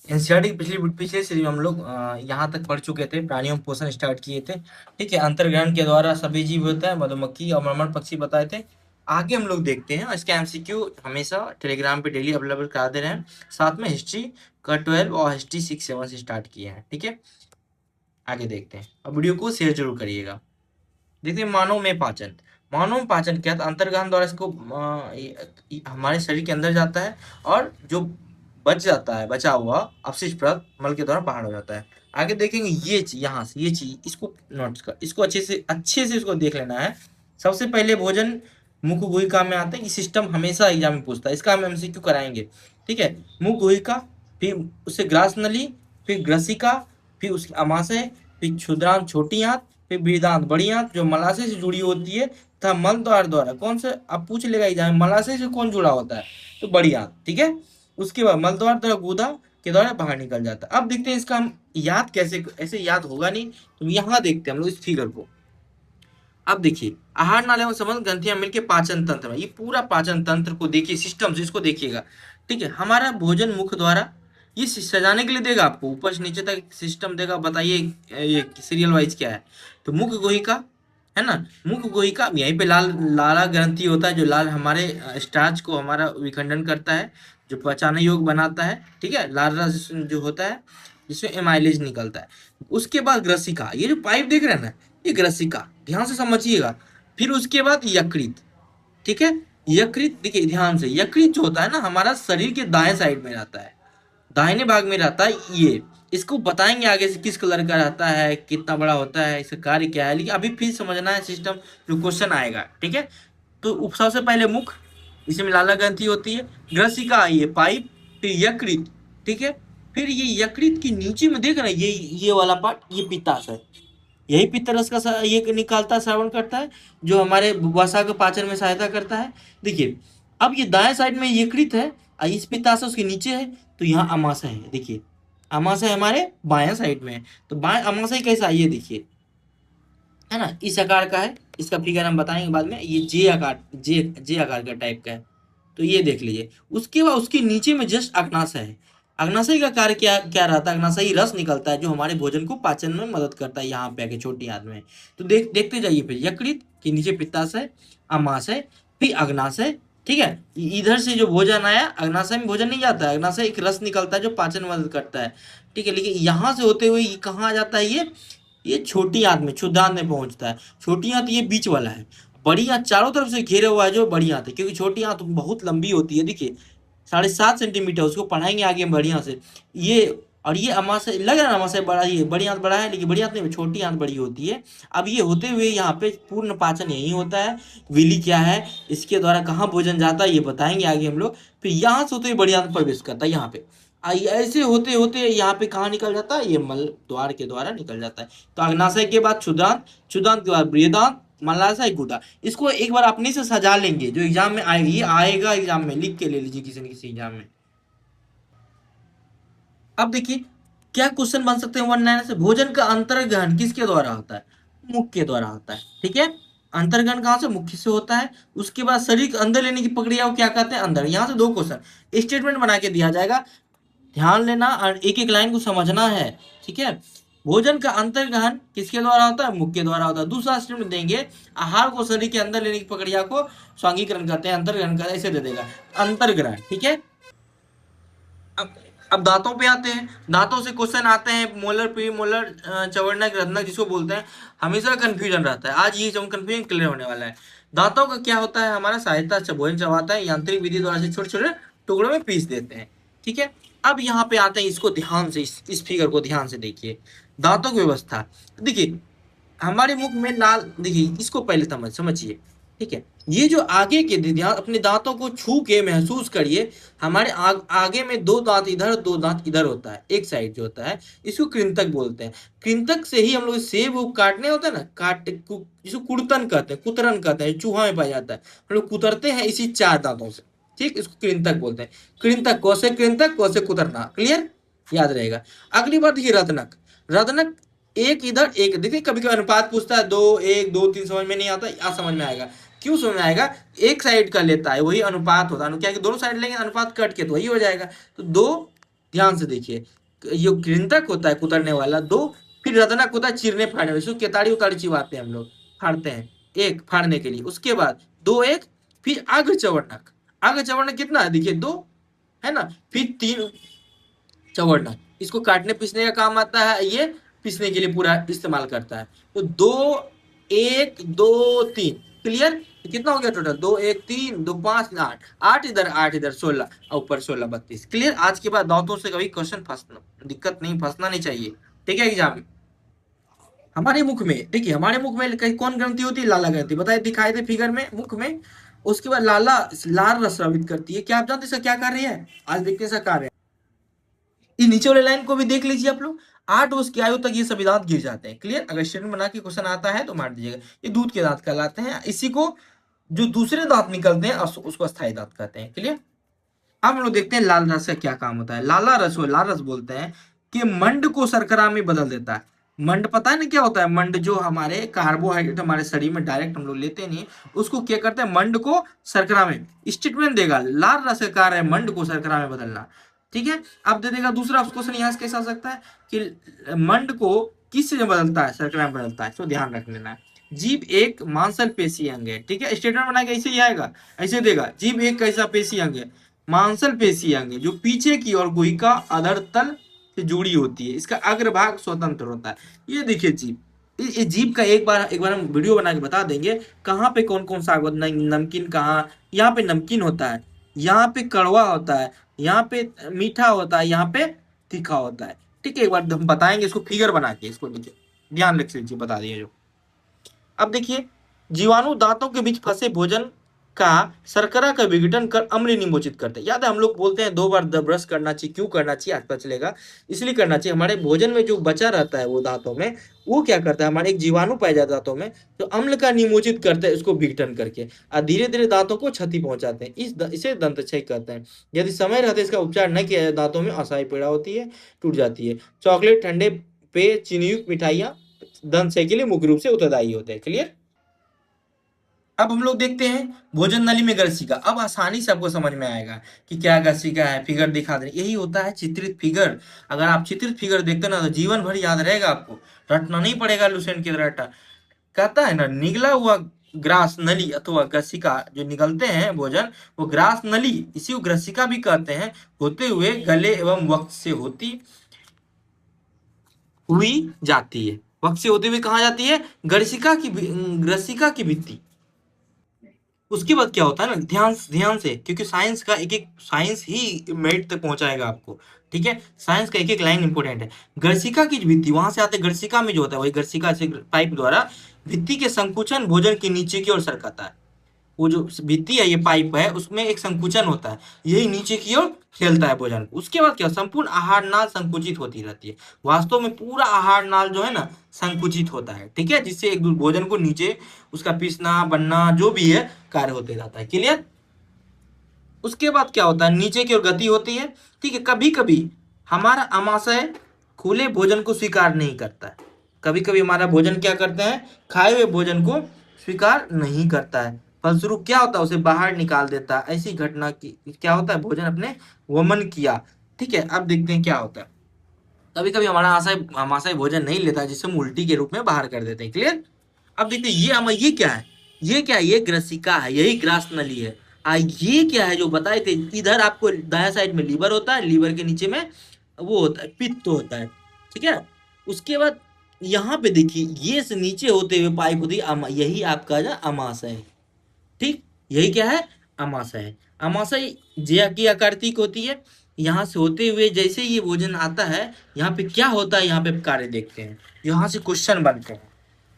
NCERT की पिछली पिछले सीरीज में हम लोग यहाँ तक पढ़ चुके थे, प्राणियों में पोषण स्टार्ट किए थे। ठीक है, अंतर्ग्रहण के द्वारा सभी जीव होता है, मधुमक्खी और मरमर पक्षी बताए थे। आगे हम लोग देखते हैं, इसके एमसीक्यू हमेशा टेलीग्राम पे डेली अवेलेबल करा दे रहे हैं। साथ में हिस्ट्री का 12 और हिस्ट्री 6 7 से स्टार्ट किए हैं। ठीक है, आगे देखते हैं और वीडियो को शेयर जरूर करिएगा। देखिए, मानव में पाचन। मानव में पाचन क्या था? अंतर्ग्रहण द्वारा इसको हमारे शरीर के अंदर जाता है और जो बच जाता है, बचा हुआ अपशिष्ट पदार्थ मल के द्वारा बाहर हो जाता है। आगे देखेंगे ये चीज, यहाँ से ये चीज, इसको नोट कर, इसको अच्छे से इसको देख लेना है। सबसे पहले भोजन मुख गुहिका में आता है। ये सिस्टम हमेशा एग्जाम में पूछता है, इसका हम एमसीक्यू कराएंगे। ठीक है, मुख गुहिका, फिर उससे ग्रास नली, फिर ग्रसिका, फिर उसकी अमाशय, फिर क्षुद्रांत छोटी आंत, फिर बृहदांत बड़ी आंत जो मलाशय से जुड़ी होती है तथा मल द्वार द्वारा कौन से, अब पूछ लेगा एग्जाम, मलाशय से कौन जुड़ा होता है? तो बड़ी आंत। ठीक है, उसके बाद मल द्वार द्वारा गुदा के द्वारा बाहर निकल जाता है। अब देखते हैं इसका हम याद कैसे, ऐसे याद होगा नहीं तो यहाँ देखते हैं हम लोग इस फिगर को। अब देखिए, आहार नाली में संबंध ग्रंथियां मिलकर पाचन तंत्र में, ये पूरा पाचन तंत्र को देखिए, सिस्टम इसको देखिएगा। ठीक है, हमारा भोजन मुख द्वारा, ये सजाने के लिए देगा आपको, ऊपर से नीचे तक सिस्टम देगा। बताइए ये सीरियल वाइज क्या है? तो मुख गुहिका है ना, मुख गुहिका, यहीं पे लाल लाला ग्रंथि होता है जो लाल हमारे स्टार्च को हमारा विखंडन करता है, जो पचाने योग्य बनाता है। ठीक है, लाल रस जो होता है जिसमें एमाइलेज निकलता है। उसके बाद ग्रसिका, ये जो पाइप देख रहे हैं ना, ये ग्रसिका, ध्यान से समझिएगा। फिर उसके बाद यकृत। ठीक है, यकृत देखिए ध्यान से, यकृत जो होता है ना हमारा शरीर के दाएं साइड में रहता है, दाहिने भाग में रहता है ये। इसको बताएंगे आगे से किस कलर का रहता है, कितना बड़ा होता है, इसका कार्य क्या है, लेकिन अभी फिर समझना है सिस्टम, जो क्वेश्चन आएगा। ठीक है, तो सबसे पहले मुख, इसमें लाला ग्रंथि होती है, ग्रसिका ये पाइप, फिर यकृत। ठीक है, फिर ये यकृत के नीचे में देख रहे हैं, ये वाला पार्ट, ये पित्ताशय है। यही पित्तरस का ये निकालता है, श्रवण करता है, जो हमारे वसा के पाचन में सहायता करता है। देखिए, अब ये दाएं साइड में यकृत है और इस पित्ताशय उसके नीचे है, तो यहाँ अमाशय है। देखिए, अमाशय हमारे बाएं साइड में है, तो बाएं अमाशय कैसा है ये देखिए, है ना, इस आकार का है। इसका फिगर हम बताएंगे बाद में, ये जे आकार, जे आकार का टाइप का है, तो ये देख लीजिए। उसके बाद उसके नीचे में जस्ट अग्नाशय है। अग्नाशय का कार्य क्या क्या रहता है? अग्नाशय रस निकलता है जो हमारे भोजन को पाचन में मदद करता है, यहाँ पे आके छोटी आंत में। तो देखते जाइए, फिर यकृत के नीचे पित्ताशय, अमाशय, फिर अग्नाशय। ठीक है, इधर से जो भोजन आया, अग्नाशय में भोजन नहीं जाता है, अग्नाशय एक रस निकलता है जो पाचन में मदद करता है। ठीक है, लेकिन यहाँ से होते हुए ये कहाँ आ जाता है? ये छोटी आंत में, क्षुद्रांत में पहुंचता है। छोटी आंत ये बीच वाला है, बड़ी आंत चारों तरफ से घेरे हुआ है जो बड़ी आंत है, क्योंकि छोटी आंत बहुत लंबी होती है। देखिए 7.5 सेंटीमीटर, उसको पढ़ाएंगे आगे हम बढ़िया से। ये और ये अमाशय लग रहा है ना, अमाशय बड़ा, ये बड़ी आंत बड़ा है, लेकिन बड़ी आंत नहीं, छोटी आंत बड़ी होती है। अब ये होते हुए यहाँ पे पूर्ण पाचन यही होता है। विली क्या है, इसके द्वारा कहाँ भोजन जाता है ये बताएंगे आगे हम लोग। फिर यहाँ से होते हुए बड़ी आंत प्रवेश करता है यहाँ पे, ऐसे होते होते यहाँ पे कहाँ निकल जाता है? ये मल द्वार के द्वारा निकल जाता है। तो अग्नाशय के बाद क्षुद्रांत, क्षुद्रांत के बाद बृहदांत, मलाशय, गुदा। इसको एक बार अपने से सजा लेंगे, जो एग्जाम में आएगी, ये आएगा एग्जाम में, लिख के ले लीजिए किसी न किसी एग्जाम में। अब देखिए क्या क्वेश्चन बन सकते हैं 1 9 से। भोजन का अंतर्ग्रहण किसके द्वारा होता है? मुख के द्वारा होता है। ठीक है, अंतर्ग्रहण कहाँ से? मुख से होता है। उसके बाद शरीर के अंदर लेने की प्रक्रिया को क्या कहते हैं? अंदर। यहाँ से 2 क्वेश्चन स्टेटमेंट बना के दिया जाएगा, ध्यान लेना और एक एक लाइन को समझना है। ठीक है, भोजन का अंतर्ग्रहण किसके द्वारा होता है? मुख के द्वारा होता है। दूसरा स्टेटमेंट देंगे, आहार को शरीर के अंदर लेने की प्रक्रिया को स्वांगीकरण करते हैं, अंतर्ग्रहण का, ऐसे दे देगा अंतर्ग्रहण। ठीक है, अब अब दांतों पे आते हैं। दांतों से क्वेश्चन आते हैं, मोलर, प्री मोलर, चवर्णक, रत्नक जिसको बोलते हैं। हमेशा कंफ्यूजन रहता है, आज ये जो कंफ्यूजन क्लियर होने वाला है। दांतों का क्या होता है? हमारा सहायता से भोजन चबाता है, यांत्रिक विधि द्वारा से छोटे छोटे टुकड़ों में पीस देते हैं। ठीक है, अब यहाँ पे आते हैं, इसको ध्यान से, इस फिगर को ध्यान से देखिए। दांतों की व्यवस्था देखिए, हमारे मुख में लाल, देखिए इसको पहले समझिए। ठीक है, ये जो आगे के ध्यान, अपने दांतों को छू के महसूस करिए। हमारे आगे में 2 दांत इधर, 2 दांत इधर होता है, एक साइड जो होता है, इसको कृंतक बोलते हैं। कृंतक से ही हम लोग सेब काटने होता है ना, जिसको कुड़तन कहते हैं, कुतरन कहते हैं, चूहा में पाया जाता है, हम लोग कुतरते हैं इसी 4 दांतों से। ठीक, इसको कृंतक बोलते हैं। कृंतक, कौसे कृंतक, कौसे कुतरना, क्लियर, याद रहेगा। अगली बात देखिए, रत्नक। रत्नक एक इधर एक, देखिए कभी कभी अनुपात पूछता है, 2 1 2 3, समझ में नहीं आता, आज समझ में आएगा। क्यों समझ में आएगा? एक साइड का लेता है वही अनुपात होता है, क्या कि दोनों साइड लेंगे अनुपात कट के तो वही हो जाएगा। तो 2 ध्यान से देखिए, ये कृंतक होता है कुतरने वाला, दो, फिर रदनक होता है चीरने फाड़ने वाला, इसको केताड़ी उताड़ी चिबाते हैं हम लोग, फाड़ते हैं, एक फाड़ने के लिए, उसके बाद दो एक, फिर अग्र चवर्णक, अग्र चवर्णक कितना है देखिए दो, है ना, फिर तीन चवर्णक, इसको काटने पीसने का काम आता है, ये पीसने के लिए पूरा इस्तेमाल करता है। तो दो एक दो तीन, क्लियर, कितना हो गया टोटल, दो एक तीन दो पांच आठ, आठ इधर 16 और ऊपर 16 32, क्लियर। आज के बाद दांतों से कभी क्वेश्चन फंसना दिक्कत नहीं, फंसना नहीं चाहिए, ठीक है एग्जाम में। हमारे मुख में देखिए, हमारे मुख में कहीं कौन ग्रंथि होती है, लाला ग्रंथि, बताए दिखाए थे फिगर में, मुख में। उसके बाद लाला लार रस स्रावित करती है, क्या आप जानते हैं इसका क्या कार्य है, आज देखते हैं इसका कार्य। ये नीचे वाले लाइन को भी देख लीजिए आप लोग, 8 वर्ष की आयु तक ये सभी दांत गिर जाते हैं, क्लियर। अगर स्टेटमेंट बना के क्वेश्चन आता है तो मार दीजिएगा, ये दूध के दांत कहलाते हैं, इसी को जो दूसरे दांत निकलते हैं उसको अस्थायी दांत कहते हैं, क्लियर। अब हम लोग देखते हैं लाल रस का क्या काम होता है। लाला रस वो लाल रस बोलते हैं कि मंड को शर्करा में बदल देता है। मंड पता है ना क्या होता है, मंड जो हमारे कार्बोहाइड्रेट हमारे शरीर में डायरेक्ट हम लोग लेते नहीं, उसको क्या करते हैं, मंड को शर्करा में, स्टेटमेंट देगा लाल रस का कार्य है मंड को शर्करा में बदलना, ठीक है। अब दे देगा दूसरा क्वेश्चन, यहाँ से कैसे आ सकता है कि मंड को किस से बदलता है, शर्करा में बदलता है, तो ध्यान रख लेना है। जीभ एक मांसल पेशी अंग है, ठीक है, स्टेटमेंट बनाएगा ऐसे ही आएगा, ऐसे देगा, जीभ एक कैसा पेशी अंग है, मांसल पेशी अंग है, जो पीछे की ओर गुहिका अधर तल से जुड़ी होती है, इसका अग्रभाग स्वतंत्र होता है। ये देखिए जीभ, ये जीभ का एक बार हम वीडियो बना के बता देंगे कहाँ पे कौन कौन सा नमकीन, कहाँ यहाँ पे नमकीन होता है, यहाँ पे कड़वा होता है, यहाँ पे मीठा होता है, यहाँ पे तीखा होता है, ठीक है। एक बार हम बताएंगे इसको फिगर बना के, इसको नीचे ध्यान रख लीजिए, बता दिए जो। अब देखिए, जीवाणु दांतों के बीच फंसे भोजन का शर्करा का विघटन कर अम्ल निमोचित करते हैं। याद है हम लोग बोलते हैं 2 बार ब्रश करना चाहिए, क्यों करना चाहिए आज पता चलेगा, इसलिए करना चाहिए, हमारे भोजन में जो बचा रहता है वो दांतों में, वो क्या करता है, हमारे एक जीवाणु पाया जाता है दांतों में, तो अम्ल का निमोचित करते हैं इसको विघटन करके, और धीरे धीरे दांतों को क्षति पहुंचाते हैं, इसे दंतक्षय कहते हैं। यदि समय रहते इसका उपचार न किया जाए, दांतों में अस्थायी पीड़ा होती है, टूट जाती है। चॉकलेट, ठंडे पेय, चीनीयुक्त मिठाइयाँ दंत क्षय के लिए मुख्य रूप से उत्तरदायी होते हैं, क्लियर। अब हम लोग देखते हैं भोजन नली में ग्रसिका। अब आसानी से आपको समझ में आएगा कि क्या ग्रसिका है, फिगर दिखा दे, यही होता है चित्रित फिगर। अगर आप चित्रित फिगर देखते ना तो जीवन भर याद रहेगा, आपको रटना नहीं पड़ेगा लुसेंट की तरह रटा। कहता है ना, निगला हुआ ग्रास नली अथवा ग्रसिका जो निकलते हैं भोजन, वो ग्रास नली, इसी को ग्रसिका भी कहते हैं, होते हुए गले एवं वक्त से होती हुई जाती है, वक्त से होते हुए कहाँ जाती है, ग्रसिका की भित्ति। उसके बाद क्या होता है ना, ध्यान ध्यान से, क्योंकि साइंस का एक एक, साइंस ही मेरिट तक पहुंचाएगा आपको, ठीक है, साइंस का एक एक लाइन इंपॉर्टेंट है। गर्सिका की भित्ति, वहां से आते गर्सिका में जो होता है वही गर्सिका से पाइप द्वारा भित्ति के संकुचन भोजन के नीचे की ओर सरकाता है। वो जो भित्ति है, ये पाइप है, उसमें एक संकुचन होता है, यही नीचे की ओर खेलता है भोजन को। उसके बाद क्या, संपूर्ण आहार नाल संकुचित होती रहती है। वास्तव में पूरा आहार नाल जो है ना संकुचित होता है, ठीक है, जिससे एक भोजन को नीचे उसका पीसना बनना जो भी है कार्य होते रहता है, क्लियर। उसके बाद क्या होता है, नीचे की ओर गति होती है, ठीक है। कभी कभी हमारा आमाशय खुले भोजन को स्वीकार नहीं करता है, कभी कभी हमारा भोजन क्या करते हैं, खाए हुए भोजन को स्वीकार नहीं करता है, फलस्वरूप क्या होता है, उसे बाहर निकाल देता है। ऐसी घटना की क्या होता है, भोजन अपने वमन किया, ठीक है। अब देखते हैं क्या होता है, कभी कभी हमारा आमाशय भोजन नहीं लेता है, जिसे हम उल्टी के रूप में बाहर कर देते हैं, क्लियर। अब देखते हैं ये क्या है, ये क्या है, ये ग्रसिका है, यही ग्रास नली है। ये क्या है जो बताए थे, इधर आपको दाया साइड में लीवर होता है, लीवर के नीचे में वो होता है पित्त होता है, ठीक है। उसके बाद यहाँ पे देखिए, ये से नीचे होते हुए पाइप होती है, यही आपका जो अमाशय है, ठीक, यही क्या है, अमाशय है। अमाशय ज्या की आकृतिक होती है, यहाँ से होते हुए जैसे ये भोजन आता है, यहाँ पे क्या होता है, यहाँ पे कार्य देखते हैं, यहाँ से क्वेश्चन बनते हैं।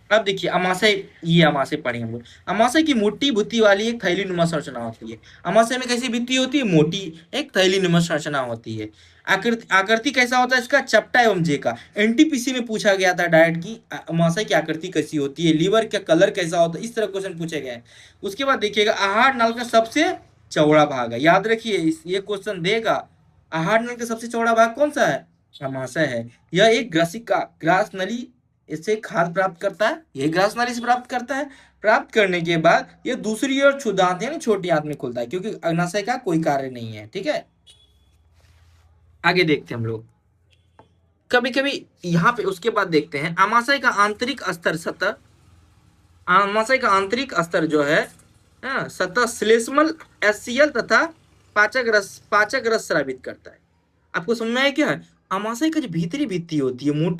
अब देखिए अमाशय, ये अमाशय पढ़े हम लोग। अमाशय की मोटी भित्ति वाली एक थैली नुमा संरचना होती है। अमाशय में कैसी भित्ति होती है, मोटी एक थैली नुमा संरचना होती है। आकृति आकृति कैसा होता है इसका, चपटा एवं जेका। एनटीपीसी में पूछा गया था डायरेक्ट की अमाशय की आकृति कैसी होती है, लीवर का कलर कैसा होता है, इस तरह क्वेश्चन पूछे गए हैं। उसके बाद देखिएगा, आहार नाल का सबसे चौड़ा भाग है, याद रखिए ये क्वेश्चन देगा। आहार नाल का सबसे चौड़ा भाग कौन सा है, अमाशय है। यह एक ग्रसिका ग्रास नली इससे खाद्य प्राप्त करता है, ये ग्रास नाली से प्राप्त करता है। प्राप्त करने के बाद ये दूसरी ओर क्षुदांत यानी छोटी आंत में खुलता है, क्योंकि अग्नाशय का कोई कार्य नहीं है, ठीक है। आगे देखते हैं हम लोग। कभी कभी यहाँ पे उसके बाद देखते हैं आमाशय का आंतरिक स्तर सतह, आमाशय का आंतरिक स्तर जो है सतह श्लेष्मल एससीएल तथा पाचक रस स्रावित करता है। आपको समझ में आया क्या है? आमाशय का जो भीतरी भित्ति होती है मोटी